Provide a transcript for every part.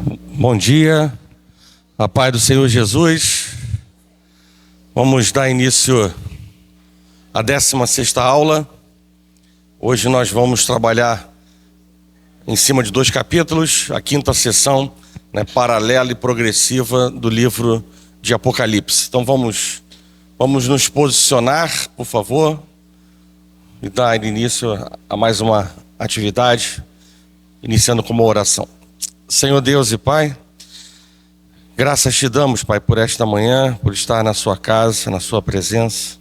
Bom dia, a paz do Senhor Jesus. Vamos dar início à 16ª aula. Hoje nós vamos trabalhar em cima de 2 capítulos, a 5ª sessão, paralela e progressiva do livro de Apocalipse. Então vamos nos posicionar, por favor, e dar início a mais uma atividade, iniciando com uma oração. Senhor Deus e Pai, graças te damos, Pai, por esta manhã, por estar na sua casa, na sua presença,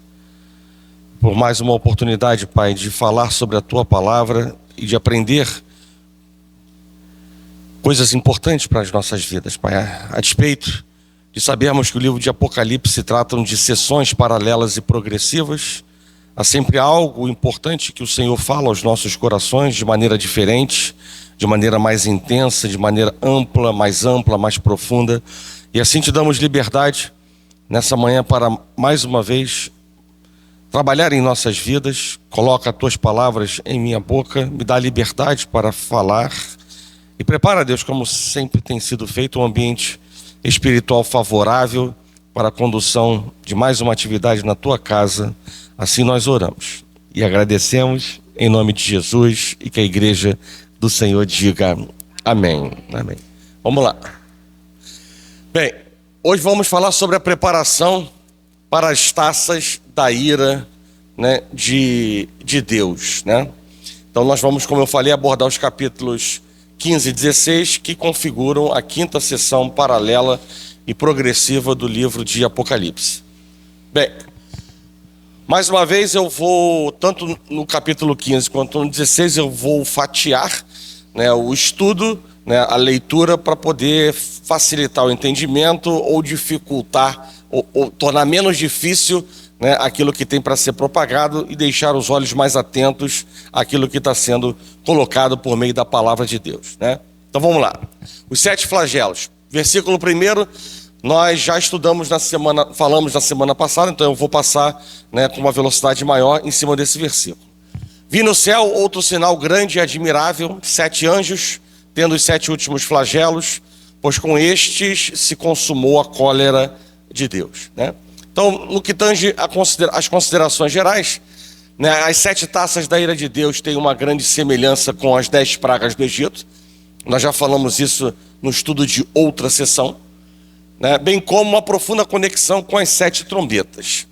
por mais uma oportunidade, Pai, de falar sobre a tua palavra e de aprender coisas importantes para as nossas vidas, Pai. A despeito de sabermos que o livro de Apocalipse trata de sessões paralelas e progressivas, há sempre algo importante que o Senhor fala aos nossos corações de maneira diferente, de maneira mais intensa, de maneira ampla, mais profunda. E assim te damos liberdade nessa manhã para, mais uma vez, trabalhar em nossas vidas. Coloca as tuas palavras em minha boca, me dá liberdade para falar. E prepara, Deus, como sempre tem sido feito, um ambiente espiritual favorável para a condução de mais uma atividade na tua casa. Assim nós oramos e agradecemos em nome de Jesus, e que a igreja do Senhor diga amém. Amém. Vamos lá. Bem, hoje vamos falar sobre a preparação para as taças da ira, de Deus, Então nós vamos, como eu falei, abordar os capítulos 15 e 16, que configuram a 5ª sessão paralela e progressiva do livro de Apocalipse. Bem, mais uma vez eu vou, tanto no capítulo 15 quanto no 16, eu vou fatiar o estudo, a leitura, para poder facilitar o entendimento ou dificultar, ou tornar menos difícil aquilo que tem para ser propagado e deixar os olhos mais atentos àquilo que está sendo colocado por meio da palavra de Deus. Então vamos lá. Os 7 flagelos. Versículo 1, nós já estudamos falamos na semana passada, então eu vou passar com uma velocidade maior em cima desse versículo. Vi no céu outro sinal grande e admirável, 7 anjos, tendo os 7 últimos flagelos, pois com estes se consumou a cólera de Deus. Então, no que tange as considerações gerais, as 7 taças da ira de Deus têm uma grande semelhança com as 10 pragas do Egito. Nós já falamos isso no estudo de outra sessão, bem como uma profunda conexão com as 7 trombetas.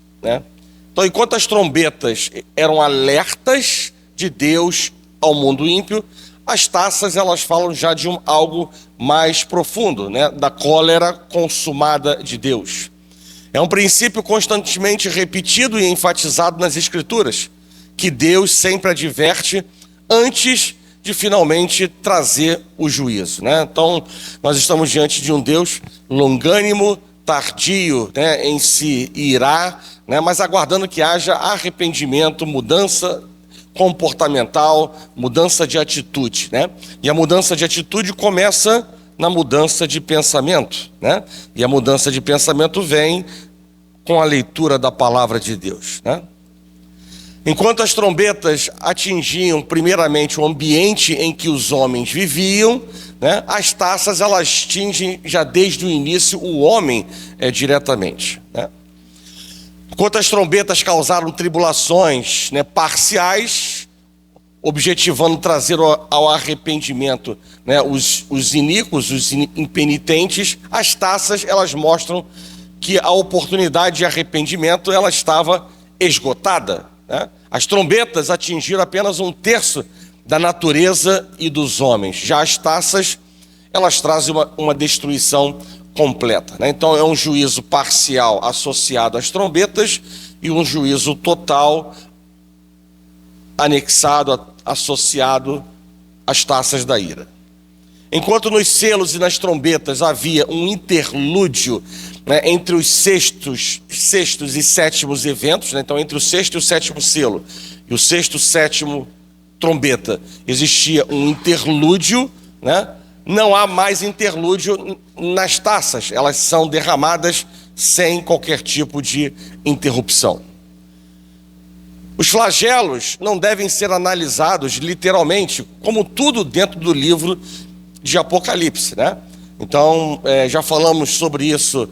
Então, enquanto as trombetas eram alertas de Deus ao mundo ímpio, as taças elas falam já de algo mais profundo, da cólera consumada de Deus. É um princípio constantemente repetido e enfatizado nas Escrituras, que Deus sempre adverte antes de finalmente trazer o juízo. Então, nós estamos diante de um Deus longânimo, tardio em se irar, mas aguardando que haja arrependimento, mudança comportamental, mudança de atitude. E a mudança de atitude começa na mudança de pensamento. E a mudança de pensamento vem com a leitura da palavra de Deus. Enquanto as trombetas atingiam primeiramente o ambiente em que os homens viviam, as taças elas atingem já desde o início o homem diretamente. Enquanto as trombetas causaram tribulações parciais, objetivando trazer ao arrependimento os iníquos, os impenitentes, as taças elas mostram que a oportunidade de arrependimento ela estava esgotada. As trombetas atingiram apenas 1/3 da natureza e dos homens. Já as taças, elas trazem uma destruição completa. Então é um juízo parcial associado às trombetas e um juízo total anexado, associado às taças da ira. Enquanto nos selos e nas trombetas havia um interlúdio entre os sextos e 7º eventos, então entre o 6º e o 7º selo e o 6º e 7º trombeta, existia um interlúdio, não há mais interlúdio nas taças, elas são derramadas sem qualquer tipo de interrupção. Os flagelos não devem ser analisados literalmente, como tudo dentro do livro de Apocalipse, Então, já falamos sobre isso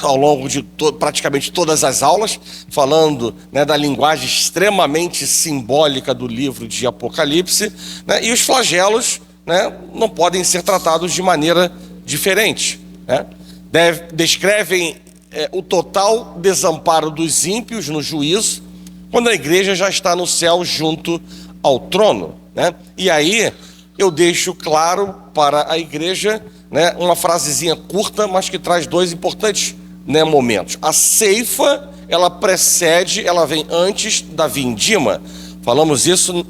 ao longo de praticamente todas as aulas, falando, né, da linguagem extremamente simbólica do livro de Apocalipse, né, e os flagelos, né, não podem ser tratados de maneira diferente, né? Descrevem o total desamparo dos ímpios no juízo, quando a igreja já está no céu junto ao trono, né? E aí eu deixo claro para a igreja, né, uma frasezinha curta, mas que traz dois importantes, né, momentos. A ceifa, ela precede, ela vem antes da vindima. Falamos isso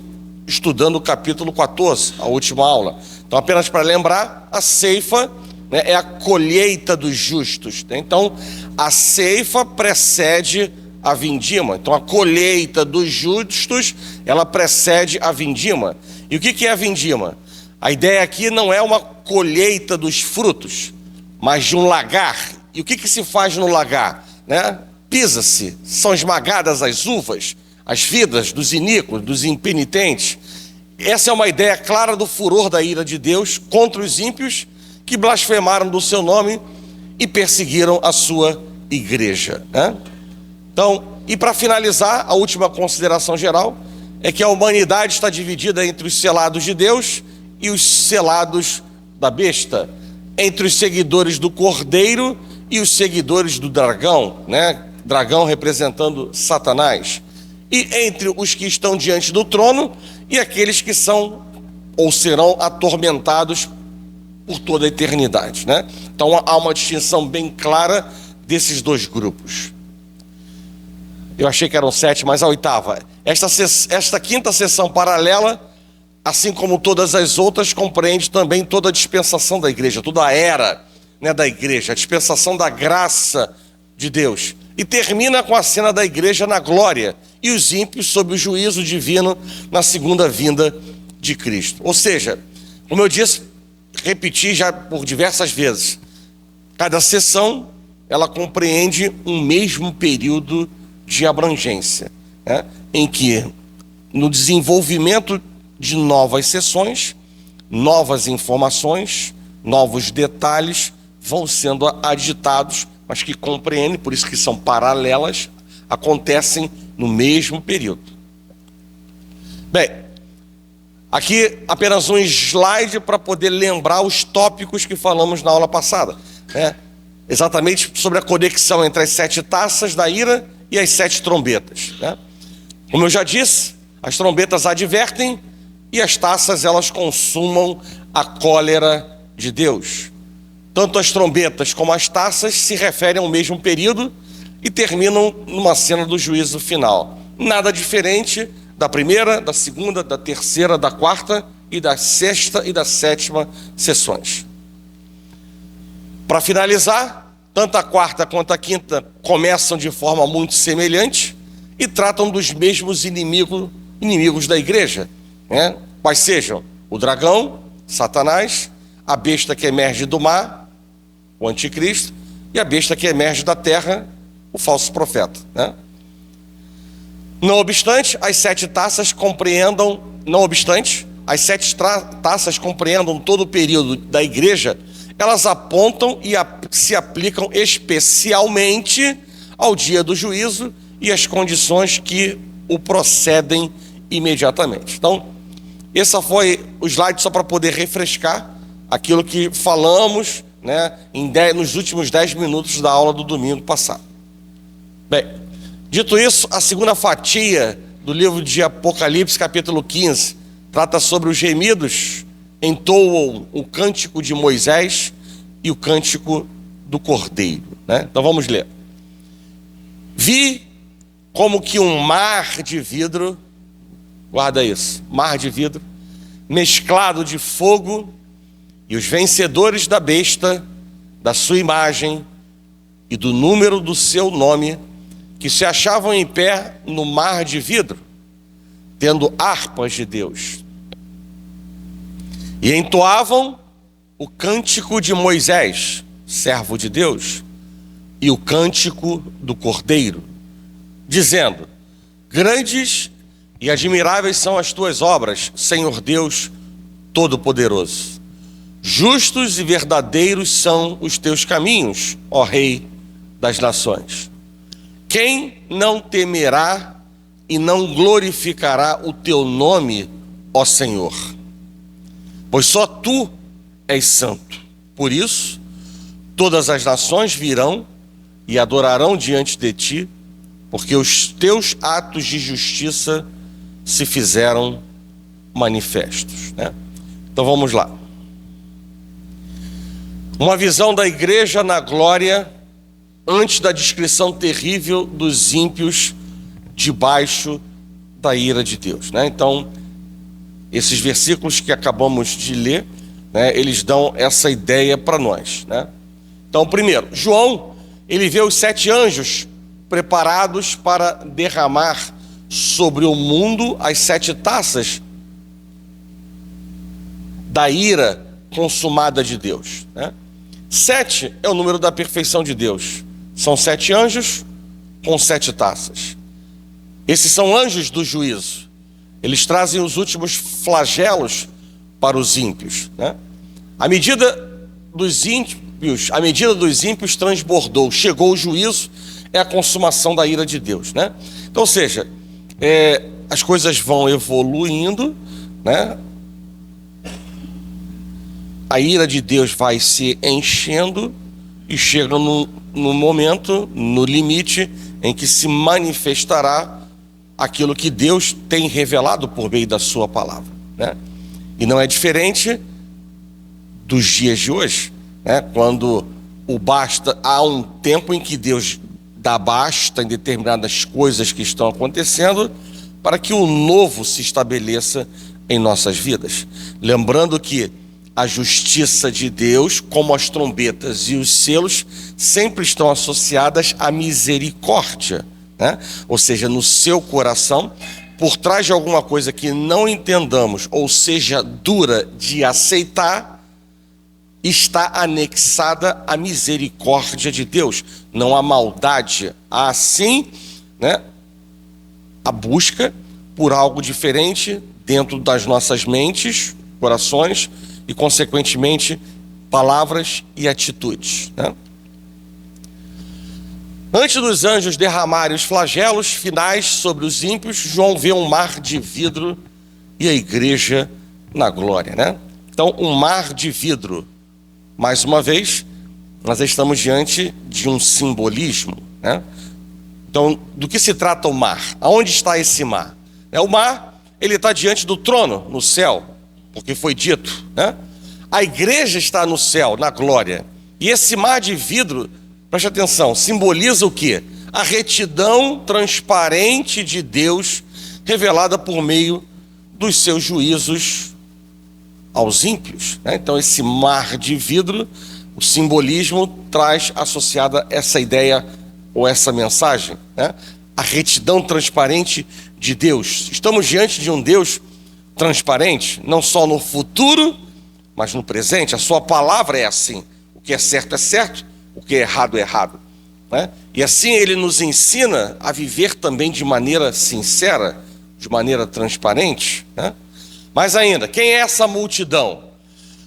estudando o capítulo 14, a última aula. Então, apenas para lembrar, a ceifa, né, é a colheita dos justos, né? Então, a ceifa precede a vindima. Então, a colheita dos justos, ela precede a vindima. E o que é a vindima? A ideia aqui não é uma colheita dos frutos, mas de um lagar. E o que se faz no lagar, né? Pisa-se, são esmagadas as uvas, as vidas dos iníquos, dos impenitentes. Essa é uma ideia clara do furor da ira de Deus contra os ímpios que blasfemaram do seu nome e perseguiram a sua igreja, né? Então, e para finalizar, a última consideração geral é que a humanidade está dividida entre os selados de Deus e os selados da besta, entre os seguidores do Cordeiro e os seguidores do dragão, né? Dragão representando Satanás, e entre os que estão diante do trono e aqueles que são ou serão atormentados por toda a eternidade, né? Então há uma distinção bem clara desses dois grupos. Eu achei que eram 7, mas a 8ª. Esta quinta sessão paralela, assim como todas as outras, compreende também toda a dispensação da igreja, toda a era, né, da igreja, a dispensação da graça de Deus. E termina com a cena da igreja na glória e os ímpios sob o juízo divino na segunda vinda de Cristo. Ou seja, como eu disse, repeti já por diversas vezes, cada sessão ela compreende um mesmo período de abrangência, né, em que no desenvolvimento de novas sessões, novas informações, novos detalhes vão sendo aditados, mas que compreendem, por isso que são paralelas, acontecem no mesmo período. Bem, aqui apenas um slide para poder lembrar os tópicos que falamos na aula passada, né? Exatamente sobre a conexão entre as 7 taças da ira e as 7 trombetas, né? Como eu já disse, as trombetas advertem e as taças elas consumam a cólera de Deus. Tanto as trombetas como as taças se referem ao mesmo período e terminam numa cena do juízo final. Nada diferente da primeira, da segunda, da terceira, da quarta e da sexta e da sétima sessões. Para finalizar, tanto a quarta quanto a quinta começam de forma muito semelhante e tratam dos mesmos inimigos da igreja, né? Quais sejam o dragão, Satanás, a besta que emerge do mar, o anticristo, e a besta que emerge da terra, o falso profeta, né? Não obstante, as 7 taças compreendam todo o período da igreja, elas apontam e se aplicam especialmente ao dia do juízo e às condições que o procedem imediatamente. Então, esse foi o slide só para poder refrescar aquilo que falamos, né, nos últimos 10 minutos da aula do domingo passado. Bem, dito isso, a segunda fatia do livro de Apocalipse, capítulo 15, trata sobre os gemidos, entoam o cântico de Moisés e o cântico do Cordeiro, né? Então vamos ler. Vi como que um mar de vidro, guarda isso, mar de vidro, mesclado de fogo, e os vencedores da besta, da sua imagem e do número do seu nome, que se achavam em pé no mar de vidro, tendo harpas de Deus, e entoavam o cântico de Moisés, servo de Deus, e o cântico do Cordeiro, dizendo: grandes e admiráveis são as tuas obras, Senhor Deus Todo-Poderoso. Justos e verdadeiros são os teus caminhos, ó Rei das nações. Quem não temerá e não glorificará o teu nome, ó Senhor? Pois só tu és santo. Por isso, todas as nações virão e adorarão diante de ti, porque os teus atos de justiça se fizeram manifestos, né? Então vamos lá. Uma visão da igreja na glória antes da descrição terrível dos ímpios debaixo da ira de Deus, né? Então, esses versículos que acabamos de ler, né, eles dão essa ideia para nós, né? Então, primeiro, João, ele vê os 7 anjos preparados para derramar sobre o mundo as 7 taças da ira consumada de Deus, né? 7 é o número da perfeição de Deus. São 7 anjos com 7 taças. Esses são anjos do juízo. Eles trazem os últimos flagelos para os ímpios, né? A medida dos ímpios transbordou, chegou o juízo, é a consumação da ira de Deus, né? Então, ou seja, as coisas vão evoluindo, né? A ira de Deus vai se enchendo e chega no momento, no limite, em que se manifestará aquilo que Deus tem revelado por meio da sua palavra, né? E não é diferente dos dias de hoje, né? Quando o basta, há um tempo em que Deus dá basta em determinadas coisas que estão acontecendo para que o novo se estabeleça em nossas vidas. Lembrando que a justiça de Deus, como as trombetas e os selos, sempre estão associadas à misericórdia, né? Ou seja, no seu coração, por trás de alguma coisa que não entendamos, ou seja, dura de aceitar, está anexada a misericórdia de Deus. Não há maldade, há sim, né, a busca por algo diferente dentro das nossas mentes, corações e, consequentemente, palavras e atitudes, né? Antes dos anjos derramarem os flagelos finais sobre os ímpios, João vê um mar de vidro e a igreja na glória, né? Então, um mar de vidro. Mais uma vez, nós estamos diante de um simbolismo, né? Então, do que se trata o mar? Aonde está esse mar? O mar, ele está diante do trono, no céu, porque foi dito, né? A igreja está no céu, na glória. E esse mar de vidro, preste atenção, simboliza o quê? A retidão transparente de Deus, revelada por meio dos seus juízos aos ímpios, né? Então, esse mar de vidro, o simbolismo traz associada essa ideia ou essa mensagem, né? A retidão transparente de Deus. Estamos diante de um Deus transparente, não só no futuro, mas no presente. A sua palavra é assim: o que é certo, o que é errado, né? E assim ele nos ensina a viver também de maneira sincera, de maneira transparente, né? Mas ainda, quem é essa multidão?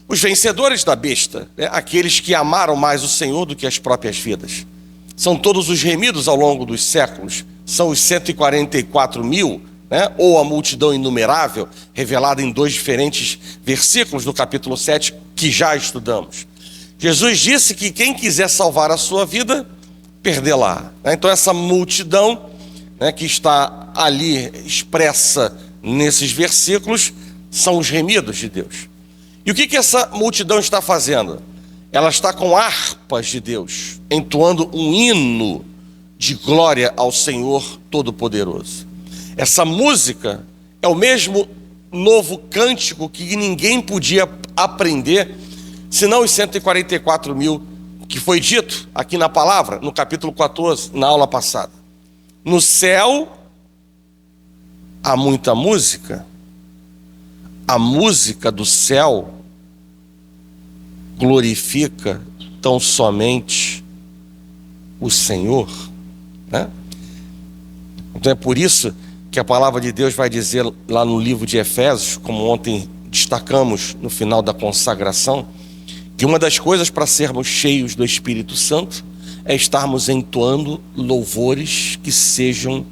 Os vencedores da besta, né? Aqueles que amaram mais o Senhor do que as próprias vidas. São todos os remidos ao longo dos séculos. São os 144 mil, né? Ou a multidão inumerável, revelada em 2 diferentes versículos do capítulo 7, que já estudamos. Jesus disse que quem quiser salvar a sua vida, perdê-la, né? Então essa multidão, né, que está ali expressa nesses versículos, são os remidos de Deus. E o que essa multidão está fazendo? Ela está com harpas de Deus, entoando um hino de glória ao Senhor Todo-Poderoso. Essa música é o mesmo novo cântico que ninguém podia aprender, senão os 144 mil que foi dito aqui na palavra, no capítulo 14, na aula passada. No céu há muita música. A música do céu glorifica tão somente o Senhor, né? Então é por isso que a palavra de Deus vai dizer lá no livro de Efésios, como ontem destacamos no final da consagração, que uma das coisas para sermos cheios do Espírito Santo é estarmos entoando louvores que sejam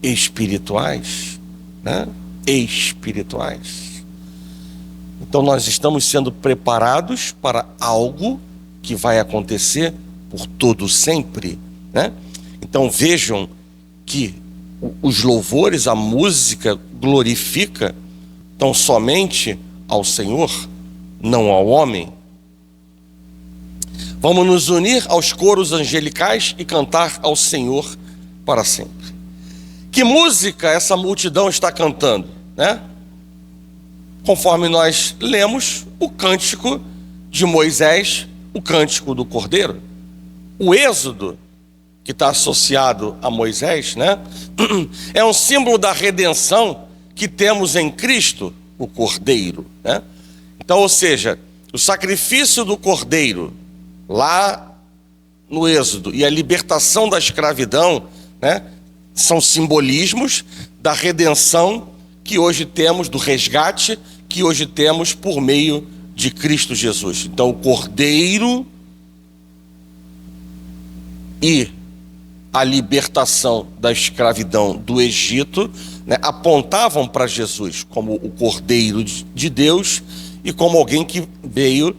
espirituais, né? Espirituais. Então nós estamos sendo preparados para algo que vai acontecer por todo sempre, né? Então vejam que os louvores, a música glorifica tão somente ao Senhor, não ao homem. Vamos nos unir aos coros angelicais e cantar ao Senhor para sempre. Que música essa multidão está cantando, né? Conforme nós lemos o cântico de Moisés, o cântico do Cordeiro. O Êxodo, que está associado a Moisés, né? É um símbolo da redenção que temos em Cristo, o Cordeiro, né? Então, ou seja, o sacrifício do Cordeiro lá no Êxodo e a libertação da escravidão, né, são simbolismos da redenção que hoje temos, do resgate que hoje temos por meio de Cristo Jesus. Então, o Cordeiro e a libertação da escravidão do Egito, né, apontavam para Jesus como o Cordeiro de Deus e como alguém que veio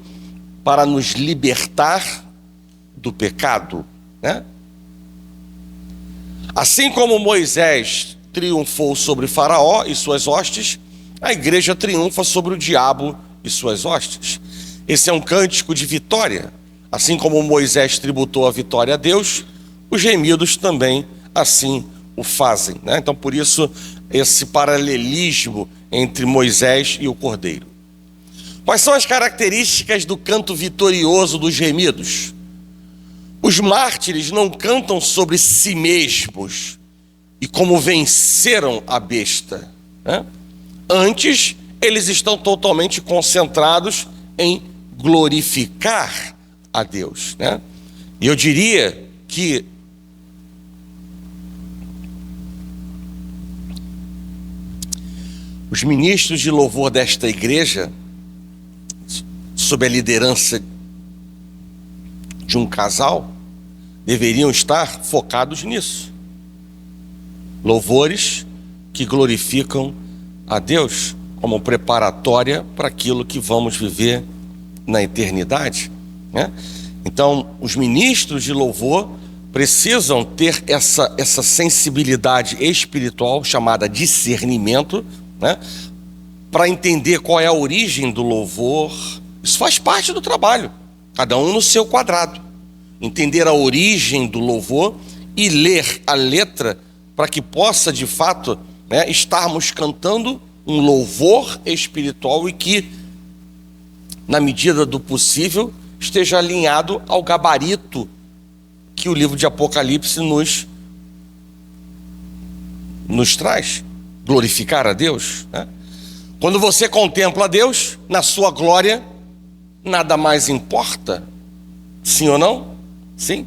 para nos libertar do pecado, né? Assim como Moisés triunfou sobre Faraó e suas hostes, a igreja triunfa sobre o diabo e suas hostes. Esse é um cântico de vitória. Assim como Moisés tributou a vitória a Deus, os gemidos também assim o fazem, né? Então, por isso, esse paralelismo entre Moisés e o Cordeiro. Quais são as características do canto vitorioso dos gemidos? Os mártires não cantam sobre si mesmos e como venceram a besta, né? Antes, eles estão totalmente concentrados em glorificar a Deus, né? E eu diria que os ministros de louvor desta igreja, sob a liderança de um casal, deveriam estar focados nisso. Louvores que glorificam a Deus como preparatória para aquilo que vamos viver na eternidade, né? Então, os ministros de louvor precisam ter essa sensibilidade espiritual chamada discernimento, né, para entender qual é a origem do louvor. Isso faz parte do trabalho, cada um no seu quadrado. Entender a origem do louvor e ler a letra para que possa, de fato, né, estarmos cantando um louvor espiritual e que, na medida do possível, esteja alinhado ao gabarito que o livro de Apocalipse nos traz. Glorificar a Deus, né? Quando você contempla a Deus na sua glória, nada mais importa. Sim ou não? Sim.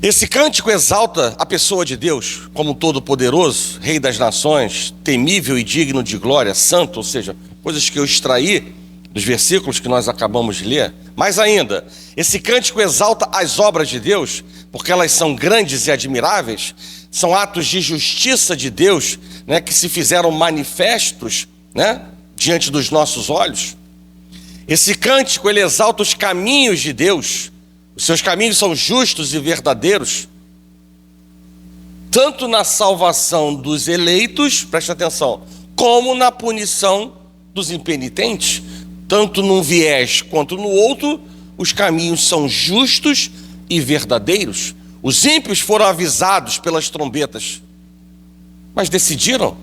Esse cântico exalta a pessoa de Deus como todo-poderoso, Rei das nações, temível e digno de glória, santo, ou seja, coisas que eu extraí dos versículos que nós acabamos de ler. Mais ainda, esse cântico exalta as obras de Deus, porque elas são grandes e admiráveis, são atos de justiça de Deus, né, que se fizeram manifestos, né, diante dos nossos olhos. Esse cântico, ele exalta os caminhos de Deus. Os seus caminhos são justos e verdadeiros, tanto na salvação dos eleitos, preste atenção, como na punição dos impenitentes. Tanto num viés quanto no outro, os caminhos são justos e verdadeiros. Os ímpios foram avisados pelas trombetas, mas decidiram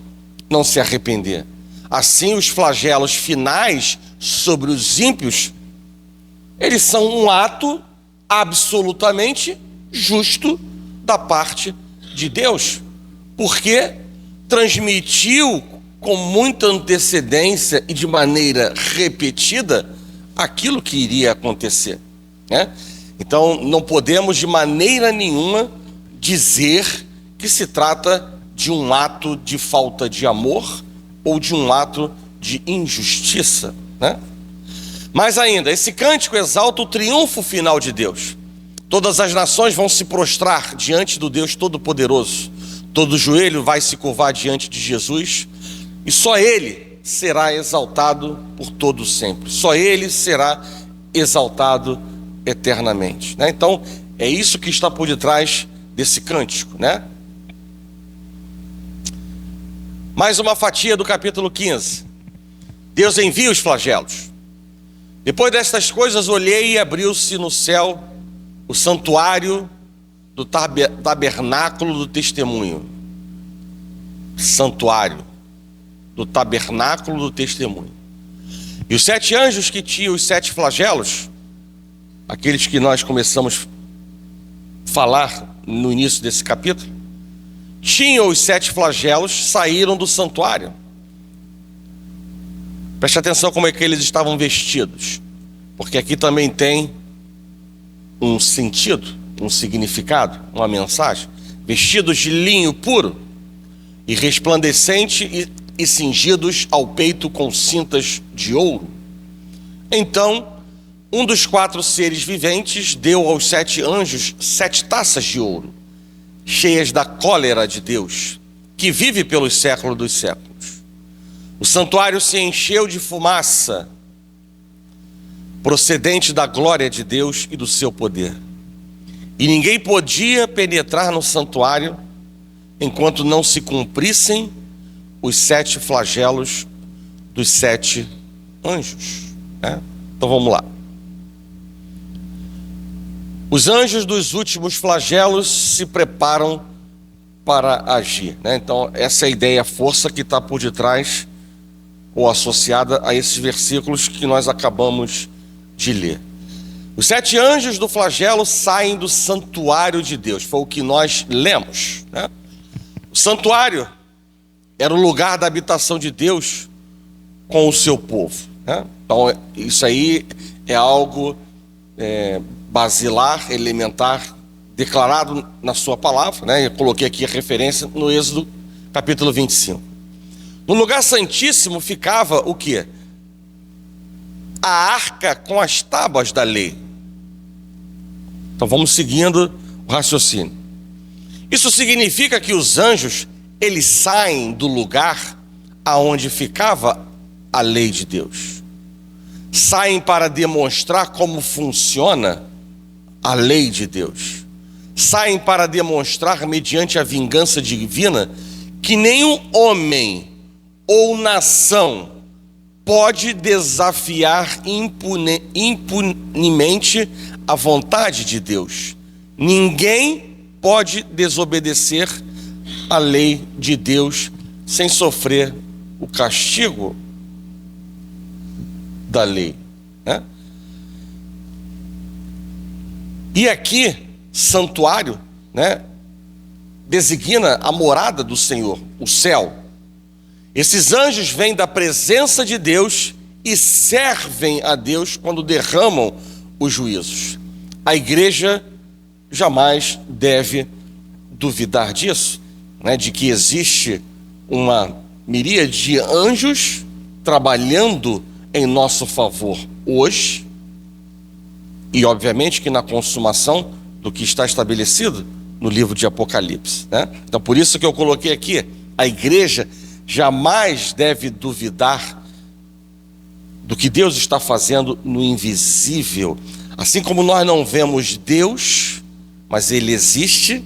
não se arrepender. Assim, os flagelos finais sobre os ímpios, eles são um ato absolutamente justo da parte de Deus, porque transmitiu com muita antecedência e de maneira repetida aquilo que iria acontecer, né? Então, não podemos de maneira nenhuma dizer que se trata de um ato de falta de amor ou de um ato de injustiça, né? Mais ainda, esse cântico exalta o triunfo final de Deus. Todas as nações vão se prostrar diante do Deus Todo-Poderoso. Todo joelho vai se curvar diante de Jesus. E só Ele será exaltado por todo sempre. Só Ele será exaltado eternamente, né? Então, é isso que está por detrás desse cântico, né? Mais uma fatia do capítulo 15. Deus envia os flagelos. Depois destas coisas, olhei e abriu-se no céu o santuário do tabernáculo do testemunho. Santuário do tabernáculo do testemunho. E os 7 anjos que tinham os 7 flagelos, aqueles que nós começamos a falar no início desse capítulo, tinham os 7 flagelos, saíram do santuário. Preste atenção como é que eles estavam vestidos, porque aqui também tem um sentido, um significado, uma mensagem. Vestidos de linho puro e resplandecente e cingidos ao peito com cintas de ouro. Então, um dos 4 seres viventes deu aos 7 anjos 7 taças de ouro, cheias da cólera de Deus, que vive pelos séculos dos séculos. O santuário se encheu de fumaça, procedente da glória de Deus e do seu poder. E ninguém podia penetrar no santuário enquanto não se cumprissem os 7 flagelos dos 7 anjos, né? Então vamos lá. Os anjos dos últimos flagelos se preparam para agir, né? Então essa é a ideia, a força que está por detrás ou associada a esses versículos que nós acabamos de ler. Os 7 anjos do flagelo saem do santuário de Deus, foi o que nós lemos, né? O santuário era o lugar da habitação de Deus com o seu povo, né? Então isso aí é algo basilar, elementar, declarado na sua palavra, né? Eu coloquei aqui a referência no Êxodo capítulo 25. No lugar santíssimo ficava o quê? A arca com as tábuas da lei. Então vamos seguindo o raciocínio. Isso significa que os anjos, eles saem do lugar aonde ficava a lei de Deus. Saem para demonstrar como funciona a lei de Deus. Saem para demonstrar, mediante a vingança divina, que nenhum homem ou nação pode desafiar impunemente a vontade de Deus. Ninguém pode desobedecer a lei de Deus sem sofrer o castigo da lei, né? E aqui, santuário, né, designa a morada do Senhor, o céu. Esses anjos vêm da presença de Deus e servem a Deus quando derramam os juízos. A igreja jamais deve duvidar disso, né, de que existe uma miríade de anjos trabalhando em nosso favor hoje, e obviamente que na consumação do que está estabelecido no livro de Apocalipse, né? Então por isso que eu coloquei aqui, a igreja jamais deve duvidar do que Deus está fazendo no invisível. Assim como nós não vemos Deus, mas Ele existe,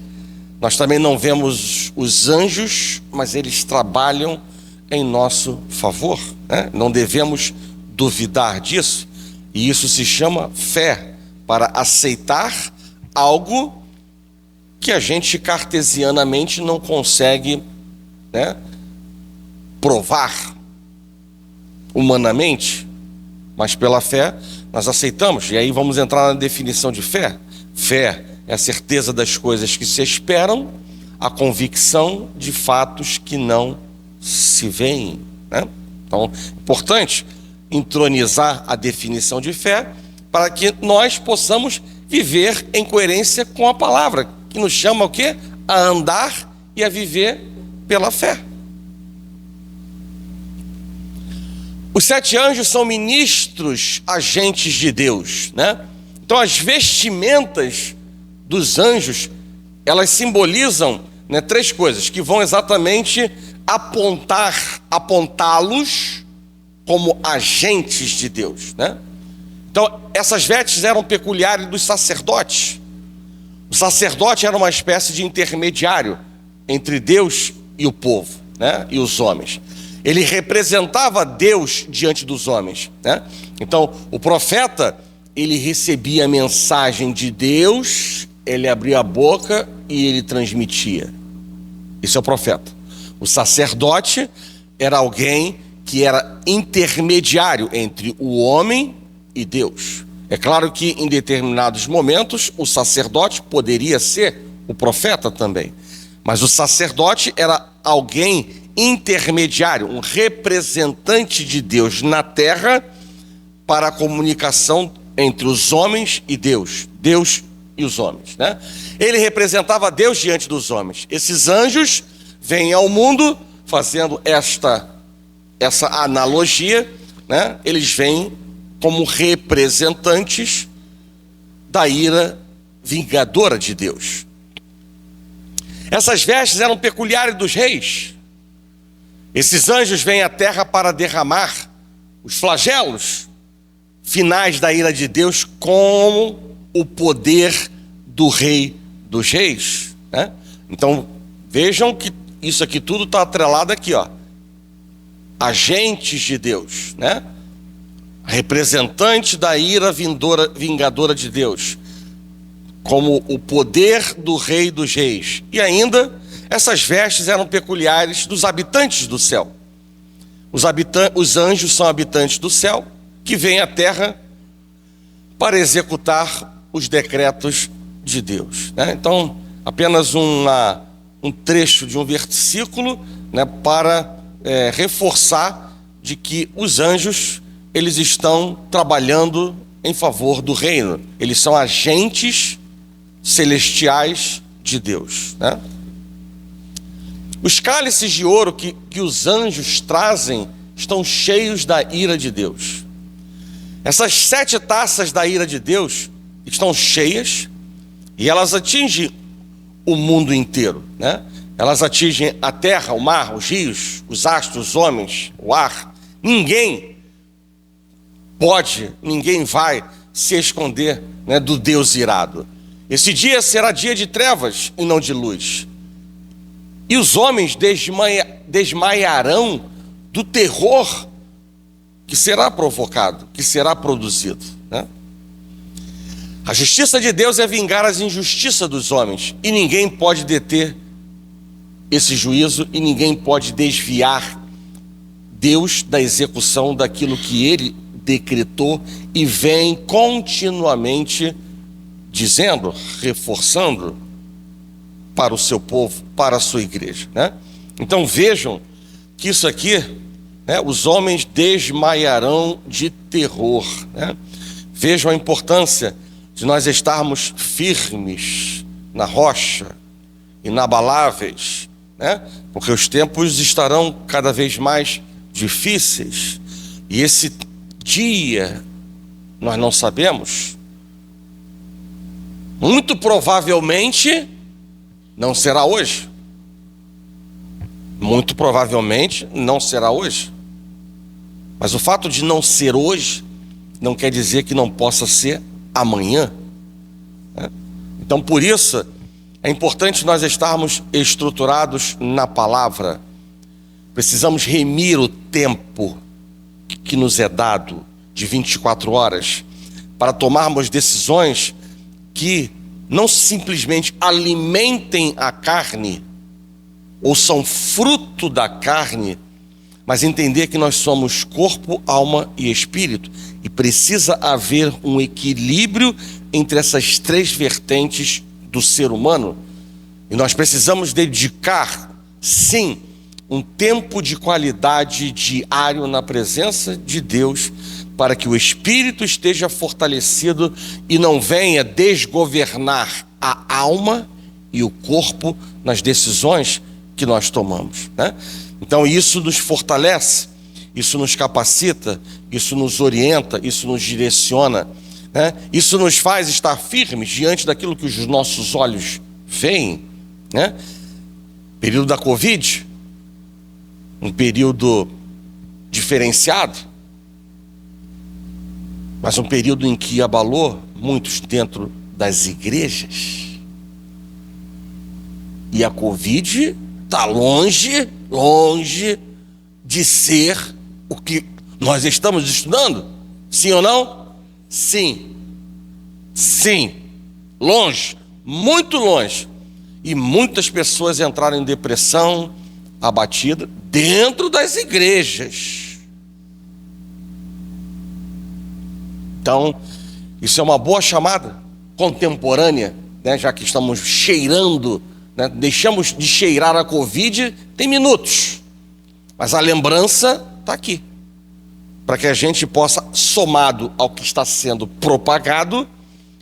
nós também não vemos os anjos, mas eles trabalham em nosso favor, né? Não devemos duvidar disso. E isso se chama fé, para aceitar algo que a gente cartesianamente não consegue, né, provar humanamente, mas pela fé nós aceitamos. E aí vamos entrar na definição de fé. Fé é a certeza das coisas que se esperam, a convicção de fatos que não se veem, né? Então, importante entronizar a definição de fé para que nós possamos viver em coerência com a palavra, que nos chama o quê? A andar e a viver pela fé. Os 7 anjos são ministros, agentes de Deus, né? Então as vestimentas dos anjos, elas simbolizam, né, 3 coisas que vão exatamente apontá-los como agentes de Deus, né? Então essas vestes eram peculiares dos sacerdotes. O sacerdote era uma espécie de intermediário entre Deus e o povo, né, e os homens. Ele representava Deus diante dos homens, né? Então o profeta, ele recebia a mensagem de Deus, ele abria a boca e ele transmitia. Isso é o profeta. O sacerdote era alguém que era intermediário entre o homem e Deus. É claro que em determinados momentos o sacerdote poderia ser o profeta também, mas o sacerdote era alguém intermediário, um representante de Deus na terra para a comunicação entre os homens e Deus e os homens, né? Ele representava Deus diante dos homens. Esses anjos vêm ao mundo fazendo essa analogia, né? Eles vêm como representantes da ira vingadora de Deus. Essas vestes eram peculiares dos reis. Esses anjos vêm à terra para derramar os flagelos finais da ira de Deus com o poder do Rei dos Reis, né? Então vejam que isso aqui tudo está atrelado aqui, ó. Agentes de Deus, né? Representante da ira vingadora de Deus, como o poder do Rei dos Reis. E ainda, essas vestes eram peculiares dos habitantes do céu. Os anjos são habitantes do céu, que vêm à terra para executar os decretos de Deus, né? Então, apenas um trecho de um versículo, né, para reforçar de que os anjos, eles estão trabalhando em favor do reino. Eles são agentes celestiais de Deus, né? Os cálices de ouro que os anjos trazem estão cheios da ira de Deus. Essas 7 taças da ira de Deus estão cheias e elas atingem o mundo inteiro, né? Elas atingem a terra, o mar, os rios, os astros, os homens, o ar. Ninguém vai se esconder, né, do Deus irado. Esse dia será dia de trevas e não de luz. E os homens desmaiarão do terror que será provocado, que será produzido, né? A justiça de Deus é vingar as injustiças dos homens, e ninguém pode deter esse juízo, e ninguém pode desviar Deus da execução daquilo que ele decretou e vem continuamente dizendo, reforçando para o seu povo, para a sua igreja, né? Então vejam que isso aqui, né, os homens desmaiarão de terror, né? Vejam a importância de nós estarmos firmes na rocha, inabaláveis, né? Porque os tempos estarão cada vez mais difíceis, e esse dia nós não sabemos. Muito provavelmente não será hoje. Muito provavelmente não será hoje. Mas o fato de não ser hoje não quer dizer que não possa ser amanhã, né? Então por isso é importante nós estarmos estruturados na palavra. Precisamos remir o tempo que nos é dado de 24 horas para tomarmos decisões que não simplesmente alimentem a carne ou são fruto da carne, mas entender que nós somos corpo, alma e espírito, e precisa haver um equilíbrio entre essas 3 vertentes do ser humano, e nós precisamos dedicar, sim, um tempo de qualidade diário na presença de Deus, para que o espírito esteja fortalecido e não venha desgovernar a alma e o corpo nas decisões que nós tomamos, né? Então isso nos fortalece. isso nos capacita, isso nos orienta, isso nos direciona, né? Isso nos faz estar firmes diante daquilo que os nossos olhos veem, né? Período da Covid, um período diferenciado, mas um período em que abalou muitos dentro das igrejas. E a Covid está longe de ser o que nós estamos estudando. Sim ou não? Sim. Sim. Longe, muito longe. E muitas pessoas entraram em depressão, abatida, dentro das igrejas. Então, isso é uma boa chamada contemporânea, né? Já que estamos cheirando, né? Deixamos de cheirar a Covid, tem minutos, mas a lembrança está aqui, para que a gente possa, somado ao que está sendo propagado,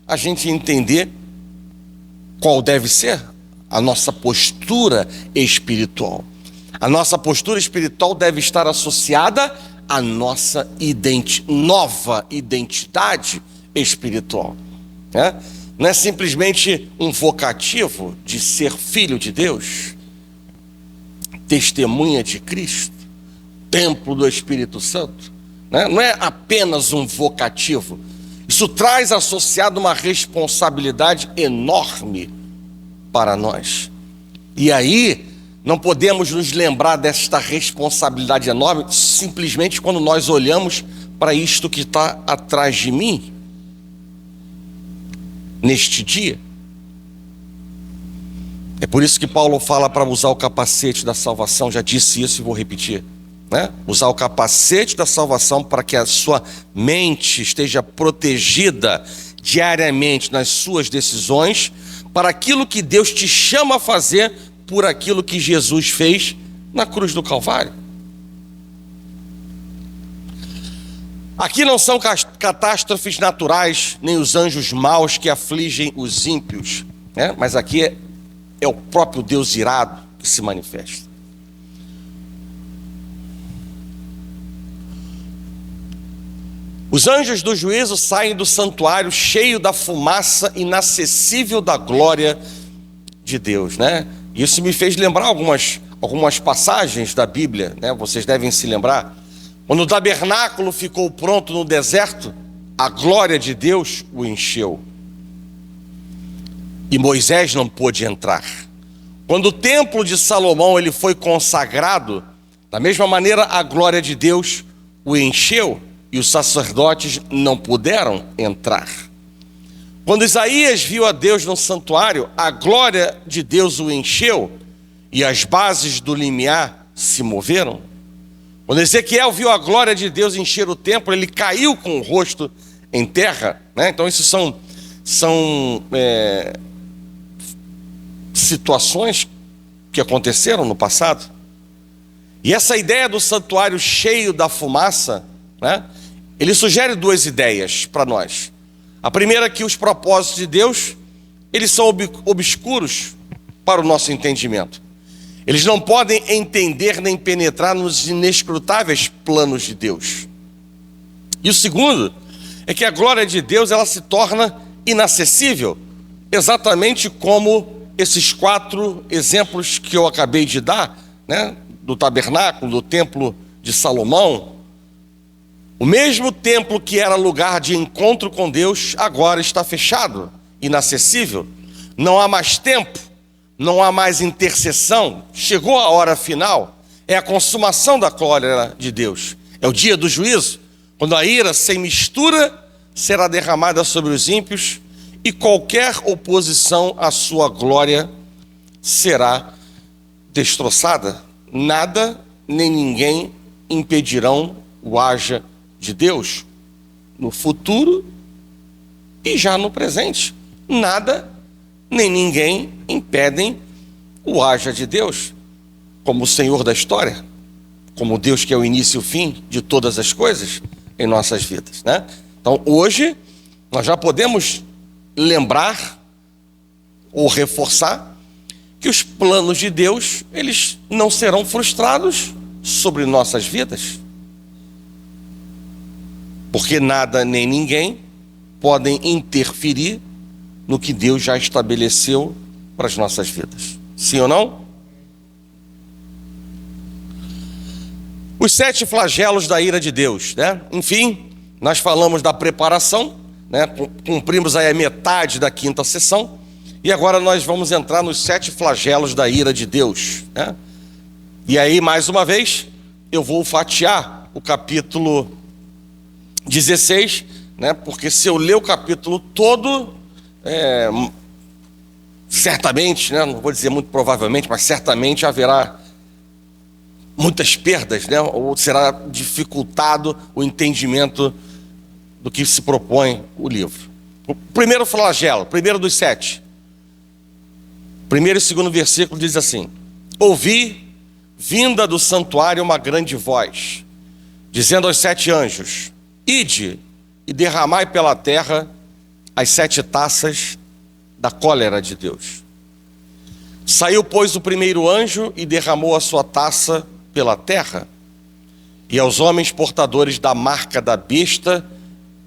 a gente entender qual deve ser a nossa postura espiritual. A nossa postura espiritual deve estar associada à nossa nova identidade espiritual, né? Não é simplesmente um vocativo de ser filho de Deus, testemunha de Cristo, templo do Espírito Santo, né? Não é apenas um vocativo. Isso traz associado uma responsabilidade enorme para nós. E aí, não podemos nos lembrar desta responsabilidade enorme simplesmente quando nós olhamos para isto que está atrás de mim, neste dia. É por isso que Paulo fala para usar o capacete da salvação. Já disse isso e vou repetir, né? Usar o capacete da salvação para que a sua mente esteja protegida diariamente nas suas decisões, para aquilo que Deus te chama a fazer, por aquilo que Jesus fez na cruz do Calvário. Aqui não são catástrofes naturais, nem os anjos maus que afligem os ímpios, né? Mas aqui é o próprio Deus irado que se manifesta. Os anjos do juízo saem do santuário cheio da fumaça inacessível da glória de Deus, né? Isso me fez lembrar algumas passagens da Bíblia, né? Vocês devem se lembrar. Quando o tabernáculo ficou pronto no deserto, a glória de Deus o encheu. E Moisés não pôde entrar. Quando o templo de Salomão ele foi consagrado, da mesma maneira a glória de Deus o encheu e os sacerdotes não puderam entrar. Quando Isaías viu a Deus no santuário, a glória de Deus o encheu e as bases do limiar se moveram. Quando Ezequiel viu a glória de Deus encher o templo, ele caiu com o rosto em terra, né? Então isso são situações que aconteceram no passado. E essa ideia do santuário cheio da fumaça, né? Ele sugere duas ideias para nós. A primeira é que os propósitos de Deus, eles são obscuros para o nosso entendimento. Eles não podem entender nem penetrar nos inescrutáveis planos de Deus. E o segundo é que a glória de Deus ela se torna inacessível, exatamente como esses 4 exemplos que eu acabei de dar, né? Do tabernáculo, do templo de Salomão. O mesmo templo que era lugar de encontro com Deus, agora está fechado, inacessível. Não há mais tempo, não há mais intercessão. Chegou a hora final, é a consumação da glória de Deus. É o dia do juízo, quando a ira sem mistura será derramada sobre os ímpios e qualquer oposição à sua glória será destroçada. Nada nem ninguém impedirão o haja de Deus no futuro e já no presente. Nada nem ninguém impedem o haja de Deus como o Senhor da história, como Deus que é o início e o fim de todas as coisas em nossas vidas, né? Então hoje nós já podemos lembrar ou reforçar que os planos de Deus eles não serão frustrados sobre nossas vidas. porque nada nem ninguém podem interferir no que Deus já estabeleceu para as nossas vidas. Sim ou não? Os 7 flagelos da ira de Deus, né? Enfim, nós falamos da preparação, né? Cumprimos aí a metade da 5ª sessão, e agora nós vamos entrar nos 7 flagelos da ira de Deus, né? E aí, mais uma vez, eu vou fatiar o capítulo 16, né? Porque se eu ler o capítulo todo, certamente, né? Não vou dizer muito provavelmente, mas certamente haverá muitas perdas, né? Ou será dificultado o entendimento do que se propõe o livro. O primeiro flagelo, primeiro dos 7, primeiro e segundo versículo diz assim: ouvi, vinda do santuário, uma grande voz, dizendo aos 7 anjos: ide e derramai pela terra as 7 taças da cólera de Deus. Saiu, pois, o primeiro anjo e derramou a sua taça pela terra, e aos homens portadores da marca da besta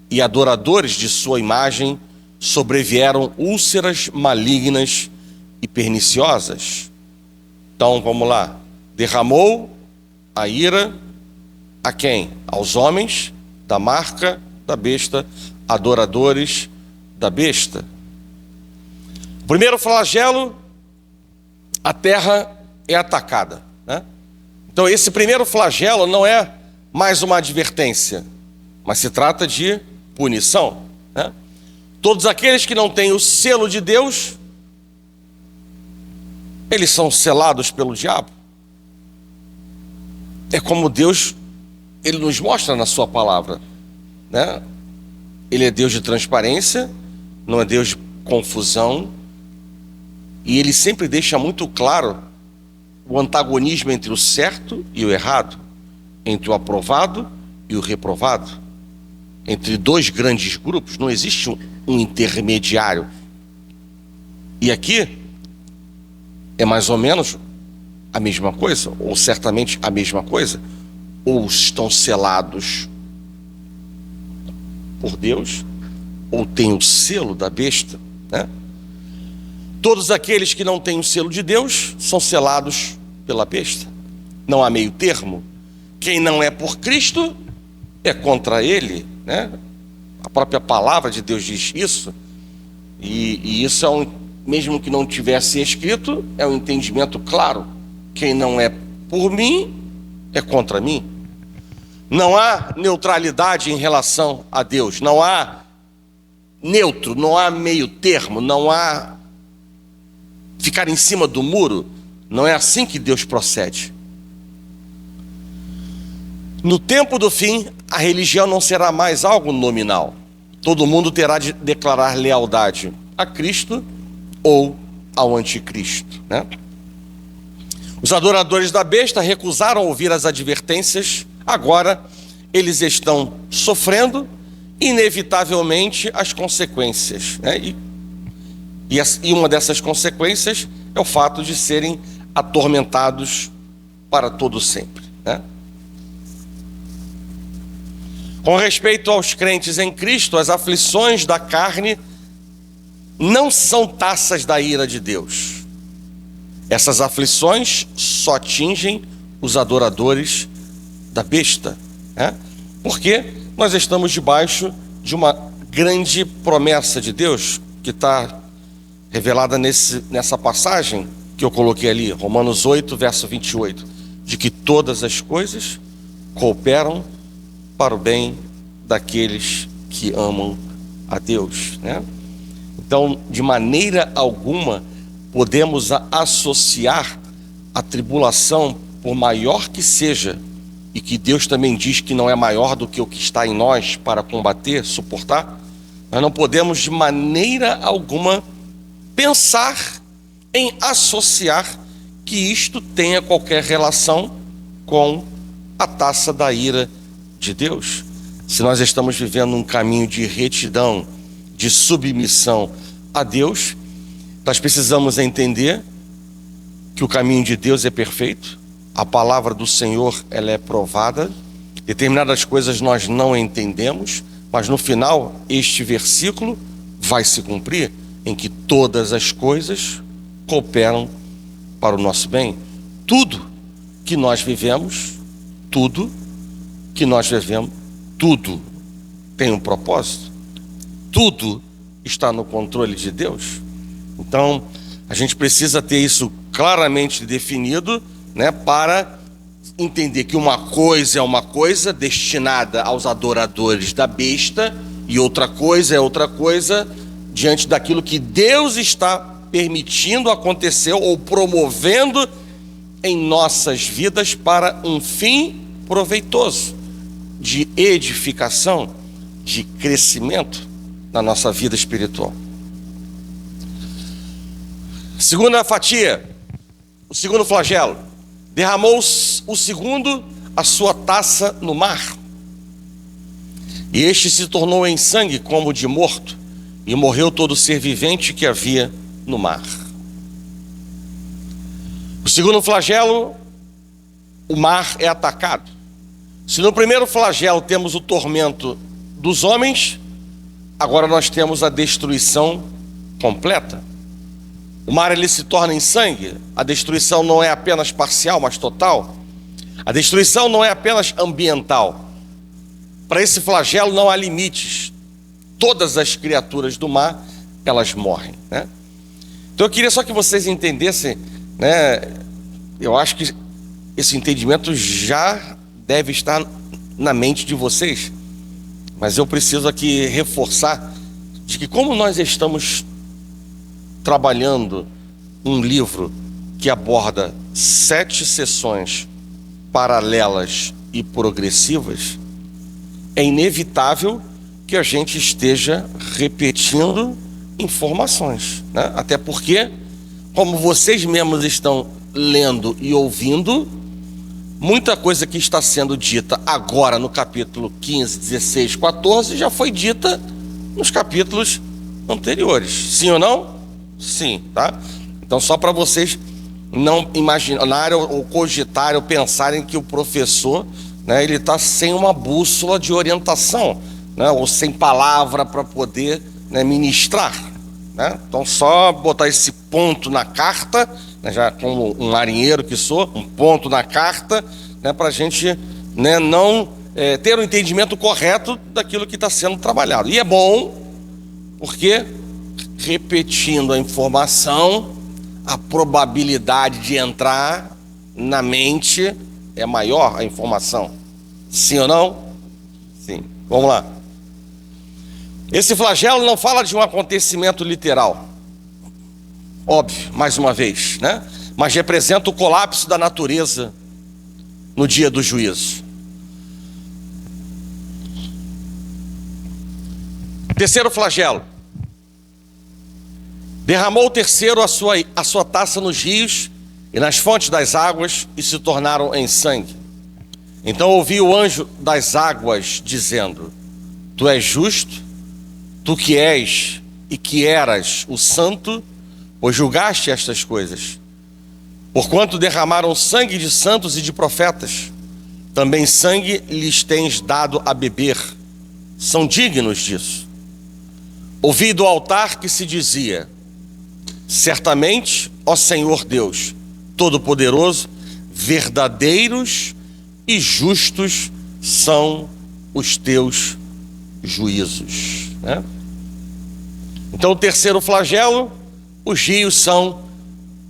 e adoradores de sua imagem sobrevieram úlceras malignas e perniciosas. Então, vamos lá. Derramou a ira a quem? Aos homens da marca da besta, adoradores da besta. Primeiro flagelo, a terra é atacada, né? Então esse primeiro flagelo não é mais uma advertência, mas se trata de punição, né? Todos aqueles que não têm o selo de Deus, eles são selados pelo diabo. É como Deus, ele nos mostra na sua palavra, né? Ele é Deus de transparência, não é Deus de confusão, e ele sempre deixa muito claro o antagonismo entre o certo e o errado, entre o aprovado e o reprovado, entre 2 grandes grupos. Não existe um intermediário. E aqui é mais ou menos a mesma coisa, ou certamente a mesma coisa. Ou estão selados por Deus, ou têm o selo da besta, né? Todos aqueles que não têm o selo de Deus são selados pela besta. Não há meio termo. Quem não é por Cristo é contra ele, né? A própria palavra de Deus diz isso. E isso é mesmo que não tivesse escrito, é um entendimento claro. Quem não é por mim é contra mim. Não há neutralidade em relação a Deus. Não há neutro, não há meio termo, não há ficar em cima do muro. Não é assim que Deus procede. No tempo do fim, a religião não será mais algo nominal. Todo mundo terá de declarar lealdade a Cristo ou ao anticristo, né? Os adoradores da besta recusaram ouvir as advertências. Agora eles estão sofrendo inevitavelmente as consequências, né? E uma dessas consequências é o fato de serem atormentados para todo sempre, né? Com respeito aos crentes em Cristo, as aflições da carne não são taças da ira de Deus. Essas aflições só atingem os adoradores da besta, né? Porque nós estamos debaixo de uma grande promessa de Deus que está revelada nessa passagem que eu coloquei ali, Romanos 8, verso 28, de que todas as coisas cooperam para o bem daqueles que amam a Deus, né? Então, de maneira alguma, podemos associar a tribulação, por maior que seja, e que Deus também diz que não é maior do que o que está em nós para combater, suportar, nós não podemos de maneira alguma pensar em associar que isto tenha qualquer relação com a taça da ira de Deus. Se nós estamos vivendo um caminho de retidão, de submissão a Deus, nós precisamos entender que o caminho de Deus é perfeito, a palavra do Senhor ela é provada, Determinadas coisas nós não entendemos, mas no final este versículo vai se cumprir, em que todas as coisas cooperam para o nosso bem. Tudo que nós vivemos, tudo tem um propósito. Tudo está no controle de Deus. Então, a gente precisa ter isso claramente definido, né, para entender que uma coisa é uma coisa destinada aos adoradores da besta e outra coisa é outra coisa diante daquilo que Deus está permitindo acontecer ou promovendo em nossas vidas para um fim proveitoso, de edificação, de crescimento na nossa vida espiritual. Segunda fatia, o segundo flagelo: derramou o segundo a sua taça no mar, e este se tornou em sangue como de morto, e morreu todo ser vivente que havia no mar. O segundo flagelo, o mar é atacado. Se no primeiro flagelo temos o tormento dos homens, agora nós temos a destruição completa. O mar ele se torna em sangue. A destruição não é apenas parcial, mas total. A destruição não é apenas ambiental. Para esse flagelo não há limites. Todas as criaturas do mar, elas morrem, né? Então eu queria só que vocês entendessem, né? Eu acho que esse entendimento já deve estar na mente de vocês, mas eu preciso aqui reforçar de que, como nós estamos trabalhando um livro que aborda 7 sessões paralelas e progressivas, é inevitável que a gente esteja repetindo informações, né? Até porque, como vocês mesmos estão lendo e ouvindo, muita coisa que está sendo dita agora no capítulo 15, 16, 14 já foi dita nos capítulos anteriores. Sim ou não? Sim, tá? Então, só para vocês não imaginarem ou cogitarem ou pensarem que o professor, né, ele está sem uma bússola de orientação, né, ou sem palavra para poder, né, ministrar, né? Então, só botar esse ponto na carta, né, já como um marinheiro que sou, um ponto na carta, né, para a gente, né, não ter o entendimento correto daquilo que está sendo trabalhado. E é bom, porque repetindo a informação, a probabilidade de entrar na mente é maior, a informação. Sim ou não? Sim. Vamos lá. Esse flagelo não fala de um acontecimento literal, óbvio, mais uma vez, né? Mas representa o colapso da natureza no dia do juízo. Terceiro flagelo: derramou o terceiro a sua taça nos rios e nas fontes das águas, e se tornaram em sangue. Então ouvi o anjo das águas dizendo: tu és justo, tu que és e que eras o santo, pois julgaste estas coisas. Porquanto derramaram sangue de santos e de profetas, também sangue lhes tens dado a beber. São dignos disso. Ouvi do altar que se dizia: certamente, ó Senhor Deus Todo-Poderoso, verdadeiros e justos são os teus juízos, né? Então, o terceiro flagelo, os rios são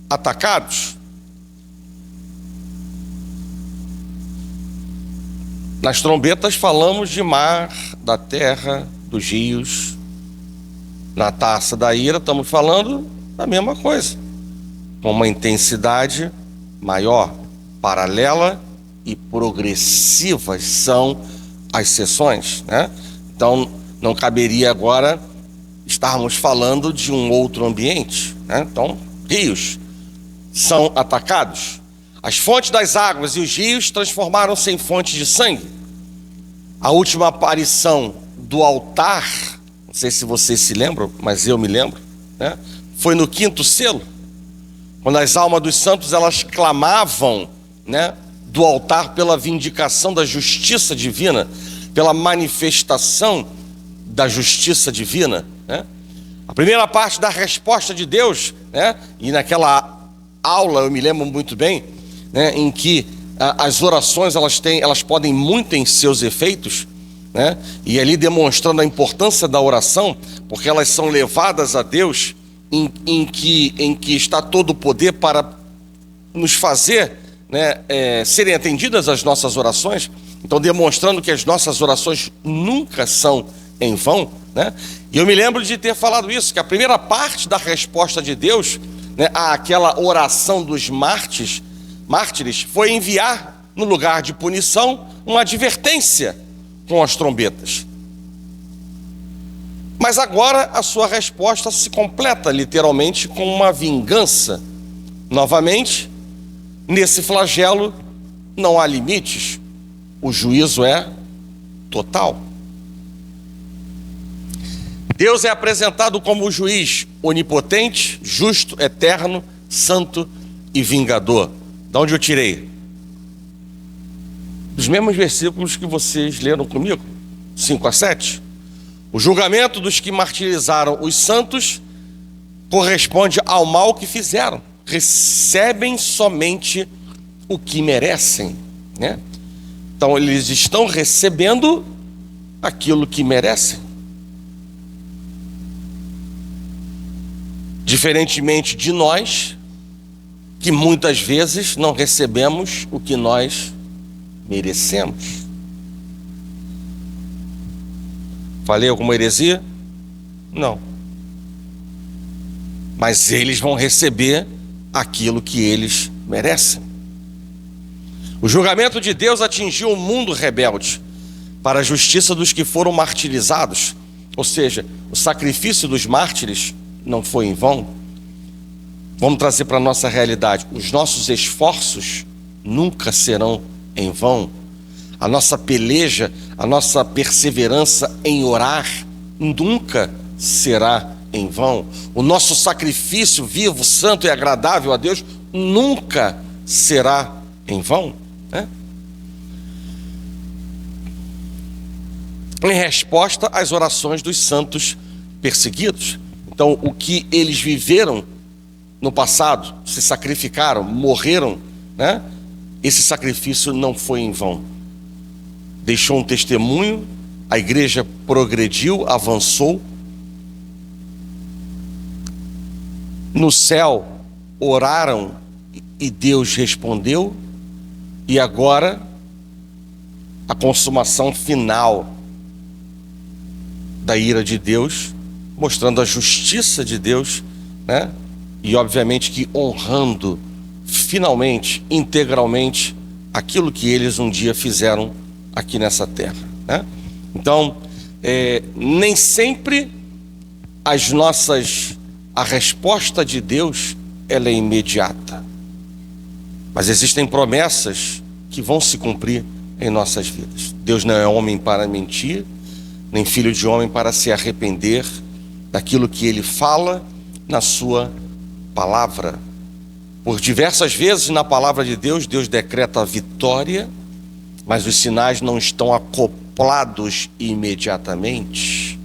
atacados. Nas trombetas falamos de mar, da terra, dos rios. Na taça da ira estamos falando da mesma coisa, com uma intensidade maior, paralela e progressivas são as sessões, né? Então, não caberia agora estarmos falando de um outro ambiente, né? Então, rios são atacados. As fontes das águas e os rios transformaram-se em fontes de sangue. A última aparição do altar, não sei se vocês se lembram, mas eu me lembro, né? Foi no 5º selo, quando as almas dos santos elas clamavam, né, do altar pela vindicação da justiça divina, pela manifestação da justiça divina, né? A primeira parte da resposta de Deus, né? E naquela aula eu me lembro muito bem, né? Em que as orações elas podem muito em seus efeitos, né? E ali demonstrando a importância da oração, porque elas são levadas a Deus em que está todo o poder para nos fazer, né, serem atendidas as nossas orações. Então, demonstrando que as nossas orações nunca são em vão, né? E eu me lembro de ter falado isso, que a primeira parte da resposta de Deus, né, àquela oração dos mártires, foi enviar, no lugar de punição, uma advertência com as trombetas. Mas agora a sua resposta se completa literalmente com uma vingança. Novamente, nesse flagelo não há limites, o juízo é total. Deus é apresentado como o juiz onipotente, justo, eterno, santo e vingador. De onde eu tirei? Dos mesmos versículos que vocês leram comigo, 5-7. O julgamento dos que martirizaram os santos corresponde ao mal que fizeram. Recebem somente o que merecem, né? Então eles estão recebendo aquilo que merecem. Diferentemente de nós, que muitas vezes não recebemos o que nós merecemos. Falei alguma heresia? Não. Mas eles vão receber aquilo que eles merecem. O julgamento de Deus atingiu o mundo rebelde para a justiça dos que foram martirizados. Ou seja, o sacrifício dos mártires não foi em vão. Vamos trazer para a nossa realidade. Os nossos esforços nunca serão em vão. A nossa peleja, a nossa perseverança em orar nunca será em vão. O nosso sacrifício vivo, santo e agradável a Deus nunca será em vão, né? Em resposta às orações dos santos perseguidos. Então, o que eles viveram no passado, se sacrificaram, morreram, né? Esse sacrifício não foi em vão. Deixou um testemunho, a igreja progrediu, avançou. No céu, oraram e Deus respondeu. E agora, a consumação final da ira de Deus, mostrando a justiça de Deus, né? E obviamente que honrando finalmente, integralmente, aquilo que eles um dia fizeram aqui nessa terra, né? Então, nem sempre a resposta de Deus ela é imediata, mas existem promessas que vão se cumprir em nossas vidas. Deus não é homem para mentir, nem filho de homem para se arrepender daquilo que ele fala na sua palavra. Por diversas vezes na palavra de Deus, Deus decreta a vitória, mas os sinais não estão acoplados imediatamente.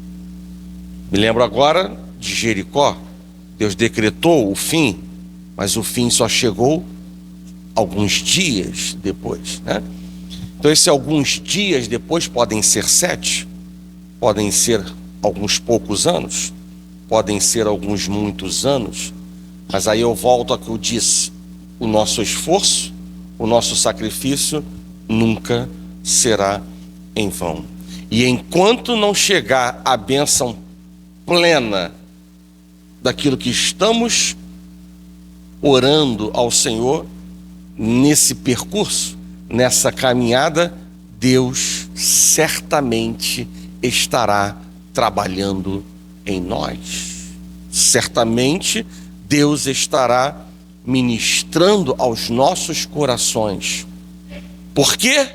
Me lembro agora de Jericó. Deus decretou o fim, mas o fim só chegou alguns dias depois, né? Então, esses alguns dias depois podem ser 7, podem ser alguns poucos anos, podem ser alguns muitos anos, mas aí eu volto ao que eu disse: o nosso esforço, o nosso sacrifício nunca será em vão. E enquanto não chegar a bênção plena daquilo que estamos orando ao Senhor, nesse percurso, nessa caminhada, Deus certamente estará trabalhando em nós. Certamente Deus estará ministrando aos nossos corações. Porque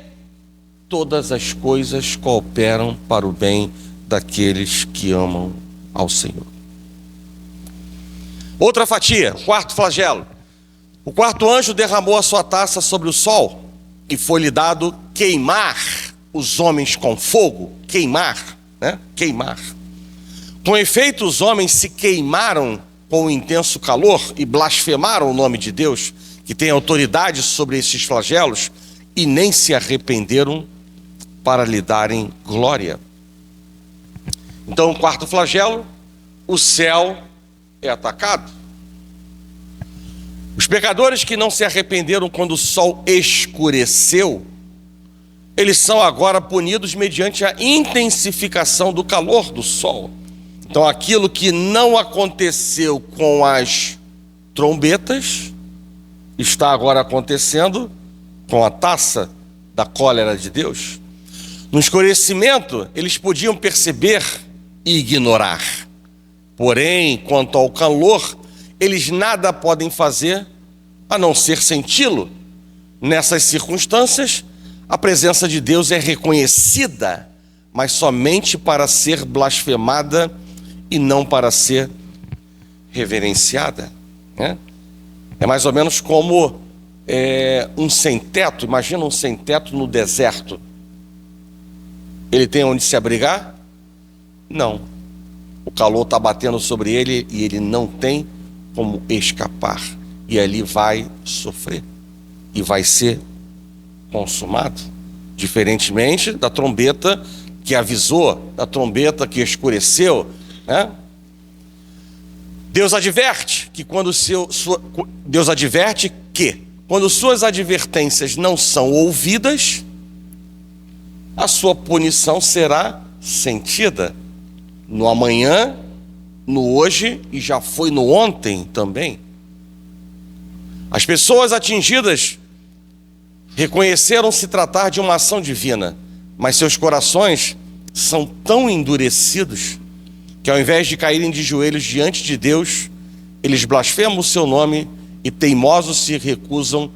todas as coisas cooperam para o bem daqueles que amam ao Senhor. Outra fatia, quarto flagelo. O quarto anjo derramou a sua taça sobre o sol, e foi-lhe dado queimar os homens com fogo. Queimar, né? Queimar. Com efeito, os homens se queimaram com o intenso calor e blasfemaram o nome de Deus, que tem autoridade sobre esses flagelos, e nem se arrependeram para lhe darem glória. Então, o quarto flagelo, o céu é atacado. Os pecadores que não se arrependeram quando o sol escureceu, eles são agora punidos mediante a intensificação do calor do sol. Então, aquilo que não aconteceu com as trombetas, está agora acontecendo com a taça da cólera de Deus. No escurecimento, eles podiam perceber e ignorar. Porém, quanto ao calor, eles nada podem fazer a não ser senti-lo. Nessas circunstâncias, a presença de Deus é reconhecida, mas somente para ser blasfemada e não para ser reverenciada, né? É mais ou menos como um sem-teto. Imagina um sem-teto no deserto. Ele tem onde se abrigar? Não. O calor está batendo sobre ele e ele não tem como escapar. E ali vai sofrer e vai ser consumado. Diferentemente da trombeta que avisou, da trombeta que escureceu, né? Deus adverte que quando suas advertências não são ouvidas, a sua punição será sentida no amanhã, no hoje e já foi no ontem também. As pessoas atingidas reconheceram se tratar de uma ação divina, mas seus corações são tão endurecidos que, ao invés de caírem de joelhos diante de Deus, eles blasfemam o seu nome e teimosos se recusam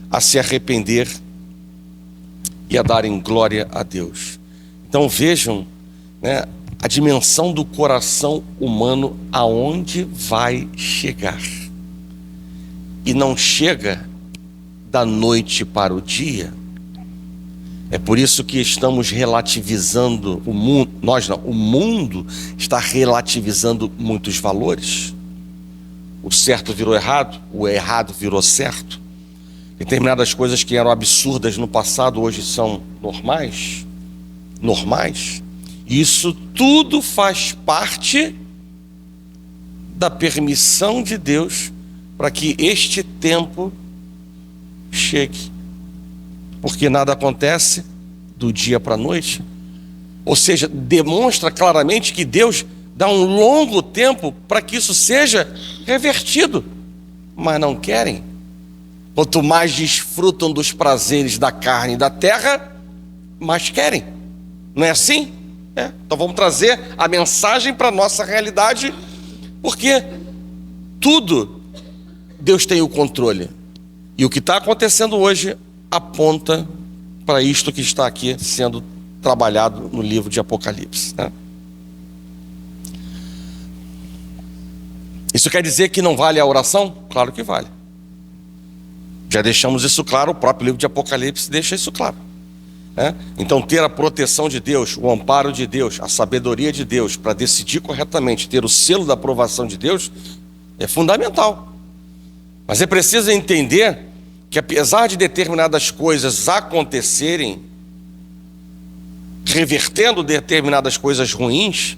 a se arrepender e a darem glória a Deus. Então vejam, né, a dimensão do coração humano aonde vai chegar. E não chega da noite para o dia. É por isso que estamos relativizando o mundo. Nós não, o mundo está relativizando muitos valores. O certo virou errado, o errado virou certo. Determinadas coisas que eram absurdas no passado hoje são normais. Isso tudo faz parte da permissão de Deus para que este tempo chegue. Porque nada acontece do dia para a noite. Ou seja, demonstra claramente que Deus dá um longo tempo para que isso seja revertido. Mas não querem. Quanto mais desfrutam dos prazeres da carne e da terra, mais querem. Não é assim? Então vamos trazer a mensagem para a nossa realidade, porque tudo Deus tem o controle. E o que está acontecendo hoje aponta para isto que está aqui sendo trabalhado no livro de Apocalipse, né? Isso quer dizer que não vale a oração? Claro que vale. Já deixamos isso claro, o próprio livro de Apocalipse deixa isso claro, né? Então ter a proteção de Deus, o amparo de Deus, a sabedoria de Deus para decidir corretamente, ter o selo da aprovação de Deus é fundamental. Mas é preciso entender que, apesar de determinadas coisas acontecerem, revertendo determinadas coisas ruins,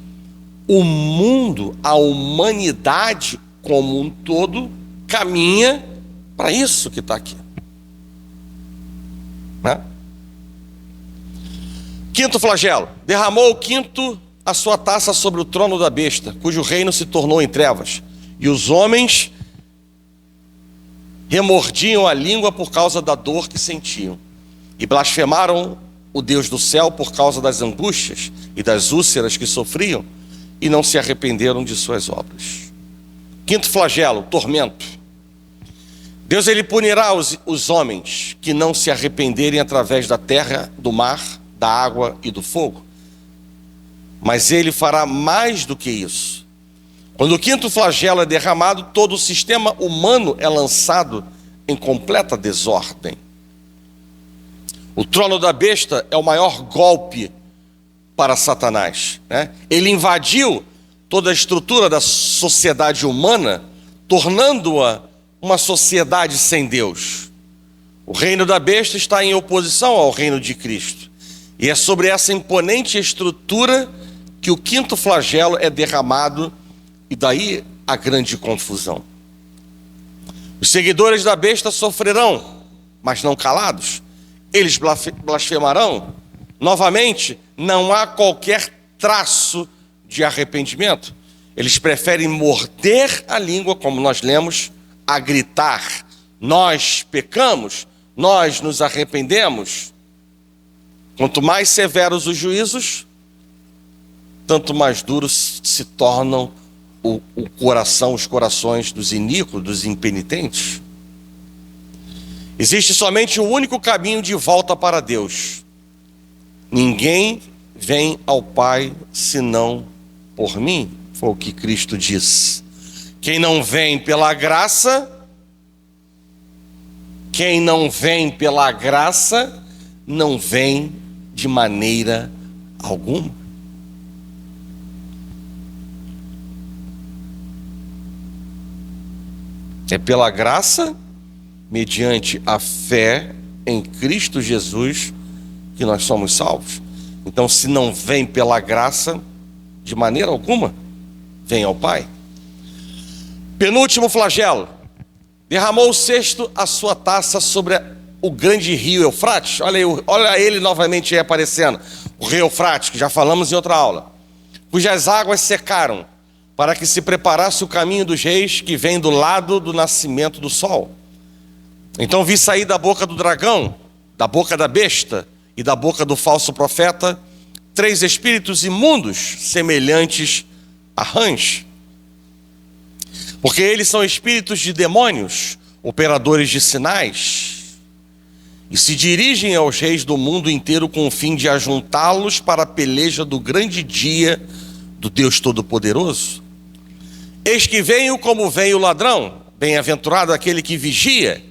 o mundo, a humanidade como um todo, caminha para isso que está aqui, né? Quinto flagelo: derramou o quinto a sua taça sobre o trono da besta, cujo reino se tornou em trevas, e os homens remordiam a língua por causa da dor que sentiam, e blasfemaram o Deus do céu por causa das angústias e das úlceras que sofriam, e não se arrependeram de suas obras. Quinto flagelo: tormento. Deus, ele punirá os homens que não se arrependerem através da terra, do mar, da água e do fogo. Mas ele fará mais do que isso. Quando o quinto flagelo é derramado, todo o sistema humano é lançado em completa desordem. O trono da besta é o maior golpe para Satanás, né? Ele invadiu toda a estrutura da sociedade humana, tornando-a uma sociedade sem Deus. O reino da besta está em oposição ao reino de Cristo. E é sobre essa imponente estrutura que o quinto flagelo é derramado, e daí a grande confusão. Os seguidores da besta sofrerão, mas não calados. Eles blasfemarão. Novamente, não há qualquer traço de arrependimento. Eles preferem morder a língua, como nós lemos, a gritar: nós pecamos, nós nos arrependemos. Quanto mais severos os juízos, tanto mais duros se tornam os corações dos iníquos, dos impenitentes. Existe somente um único caminho de volta para Deus. Ninguém vem ao Pai senão por mim, foi o que Cristo disse. Quem não vem pela graça, não vem de maneira alguma. É pela graça, mediante a fé em Cristo Jesus, que nós somos salvos. Então, se não vem pela graça, de maneira alguma, vem ao Pai. Penúltimo flagelo: derramou o sexto a sua taça sobre o grande rio Eufrates. Olha ele novamente aí aparecendo. O rio Eufrates, que já falamos em outra aula, cujas águas secaram, para que se preparasse o caminho dos reis que vem do lado do nascimento do sol. Então vi sair da boca do dragão, da boca da besta e da boca do falso profeta 3 espíritos imundos, semelhantes a rãs. Porque eles são espíritos de demônios, operadores de sinais, e se dirigem aos reis do mundo inteiro com o fim de ajuntá-los para a peleja do grande dia do Deus Todo-Poderoso. Eis que venho como vem o ladrão, bem-aventurado aquele que vigia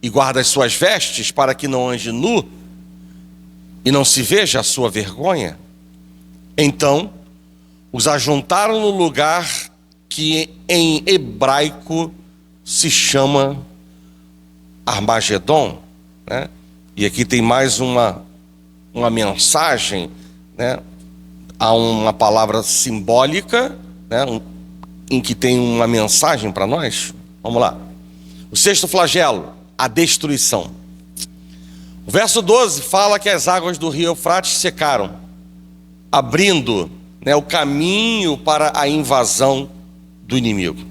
e guarda as suas vestes, para que não ande nu e não se veja a sua vergonha. Então os ajuntaram no lugar que em hebraico se chama Armagedon, né? E aqui tem mais uma mensagem, né? Há uma palavra simbólica, né? Em que tem uma mensagem para nós. Vamos lá. O sexto flagelo, a destruição. O verso 12 fala que as águas do rio Eufrates secaram, abrindo, né, o caminho para a invasão do inimigo.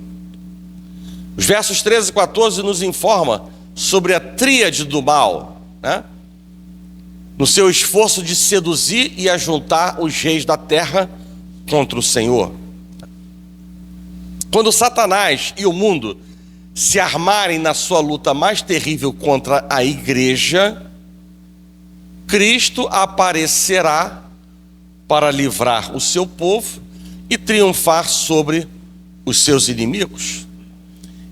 Os versos 13 e 14 nos informam sobre a tríade do mal, né? No seu esforço de seduzir e ajuntar os reis da terra contra o Senhor. Quando Satanás e o mundo se armarem na sua luta mais terrível contra a igreja, Cristo aparecerá para livrar o seu povo e triunfar sobre os seus inimigos.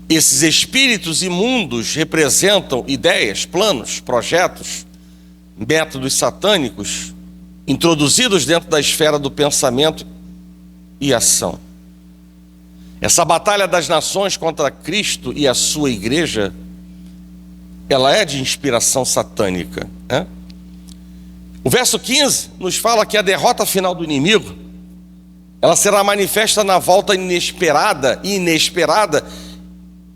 Esses espíritos imundos representam ideias, planos, projetos, métodos satânicos introduzidos dentro da esfera do pensamento e ação. Essa batalha das nações contra Cristo e a sua igreja, ela é de inspiração satânica, né? O verso 15 nos fala que a derrota final do inimigo, ela será manifesta na volta inesperada,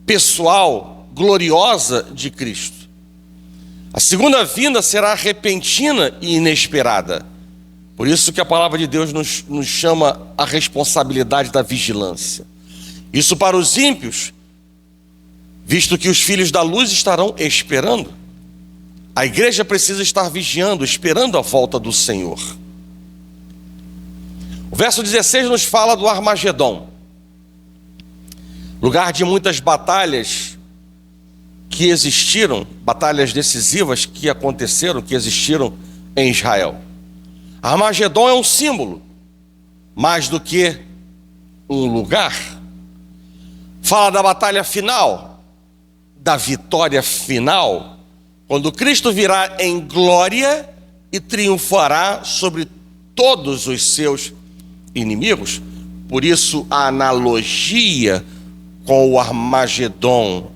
pessoal, gloriosa de Cristo. A segunda vinda será repentina e inesperada. Por isso que a palavra de Deus nos chama a responsabilidade da vigilância. Isso para os ímpios, visto que os filhos da luz estarão esperando. A igreja precisa estar vigiando, esperando a volta do Senhor. O verso 16 nos fala do Armagedon, lugar de muitas batalhas que existiram, batalhas decisivas que aconteceram, que existiram em Israel. Armagedon é um símbolo, mais do que um lugar. Fala da batalha final, da vitória final, quando Cristo virá em glória e triunfará sobre todos os seus inimigos. Por isso a analogia com o Armagedon,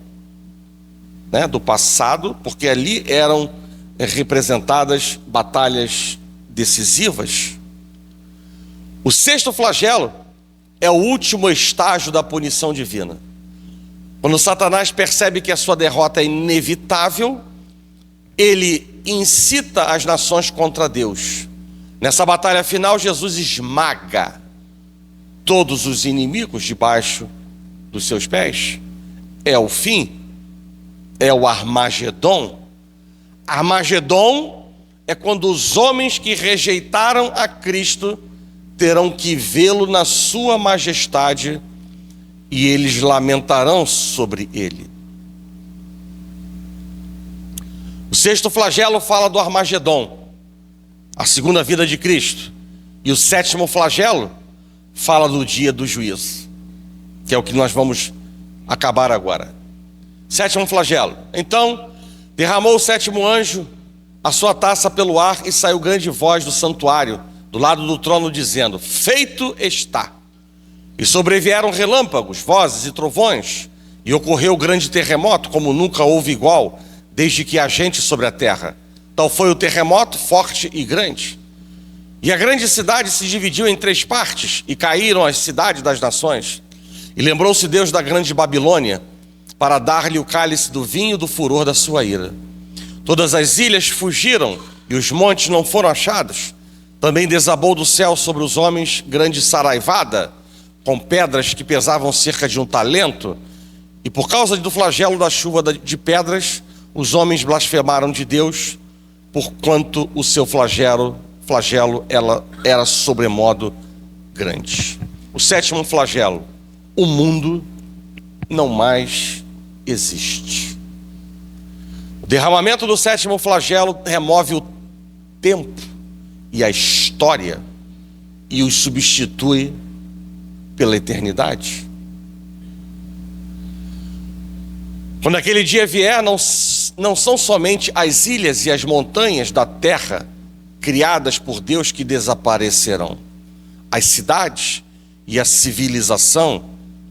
né, do passado, porque ali eram representadas batalhas decisivas. O sexto flagelo é o último estágio da punição divina. Quando Satanás percebe que a sua derrota é inevitável, ele incita as nações contra Deus. Nessa batalha final, Jesus esmaga todos os inimigos debaixo dos seus pés. É o fim, é o Armagedon. Armagedon é quando os homens que rejeitaram a Cristo terão que vê-lo na sua majestade e eles lamentarão sobre ele. O sexto flagelo fala do Armagedon, a segunda vida de Cristo. E o sétimo flagelo fala do dia do juízo, que é o que nós vamos acabar agora. Sétimo flagelo. Então, derramou o sétimo anjo a sua taça pelo ar e saiu grande voz do santuário, do lado do trono, dizendo: feito está. E sobrevieram relâmpagos, vozes e trovões, e ocorreu grande terremoto, como nunca houve igual, desde que há gente sobre a terra. Tal foi o terremoto, forte e grande. E a grande cidade se dividiu em 3 partes, e caíram as cidades das nações. E lembrou-se Deus da grande Babilônia, para dar-lhe o cálice do vinho do furor da sua ira. Todas as ilhas fugiram, e os montes não foram achados. Também desabou do céu sobre os homens grande saraivada, com pedras que pesavam cerca de 1 talento. E por causa do flagelo da chuva de pedras, os homens blasfemaram de Deus, porquanto o seu flagelo era sobremodo grande. O sétimo flagelo: o mundo não mais existe. O derramamento do sétimo flagelo remove o tempo e a história e os substitui pela eternidade. Quando aquele dia vier, não são somente as ilhas e as montanhas da terra criadas por Deus que desaparecerão. As cidades e a civilização,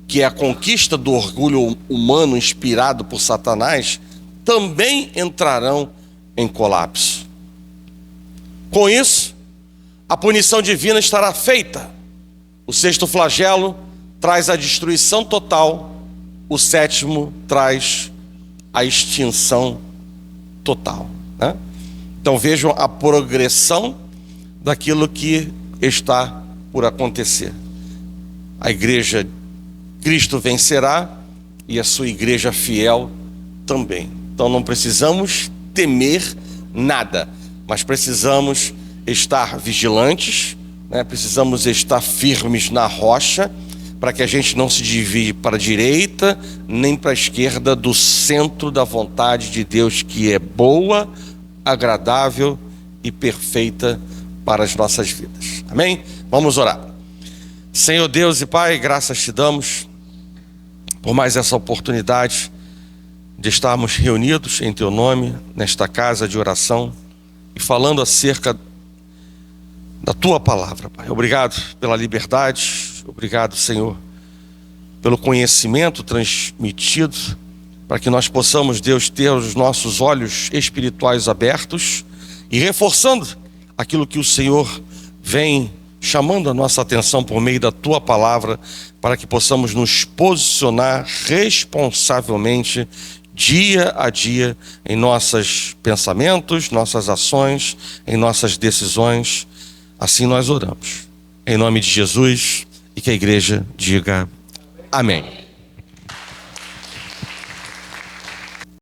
que é a conquista do orgulho humano inspirado por Satanás, também entrarão em colapso. Com isso, a punição divina estará feita. O sexto flagelo traz a destruição total, o sétimo traz a extinção total, né? Então vejam a progressão daquilo que está por acontecer. A igreja, Cristo vencerá, e a sua igreja fiel também. Então não precisamos temer nada, mas precisamos estar vigilantes, né? Precisamos estar firmes na rocha, para que a gente não se desvie para a direita nem para a esquerda do centro da vontade de Deus, que é boa, agradável e perfeita para as nossas vidas. Amém? Vamos orar. Senhor Deus e Pai, graças te damos por mais essa oportunidade de estarmos reunidos em teu nome, nesta casa de oração, e falando acerca da tua palavra, Pai. Obrigado pela liberdade, obrigado, Senhor, pelo conhecimento transmitido, para que nós possamos, Deus, ter os nossos olhos espirituais abertos e reforçando aquilo que o Senhor vem chamando a nossa atenção por meio da tua palavra, para que possamos nos posicionar responsavelmente dia a dia em nossos pensamentos, nossas ações, em nossas decisões. Assim nós oramos, em nome de Jesus, e que a igreja diga amém.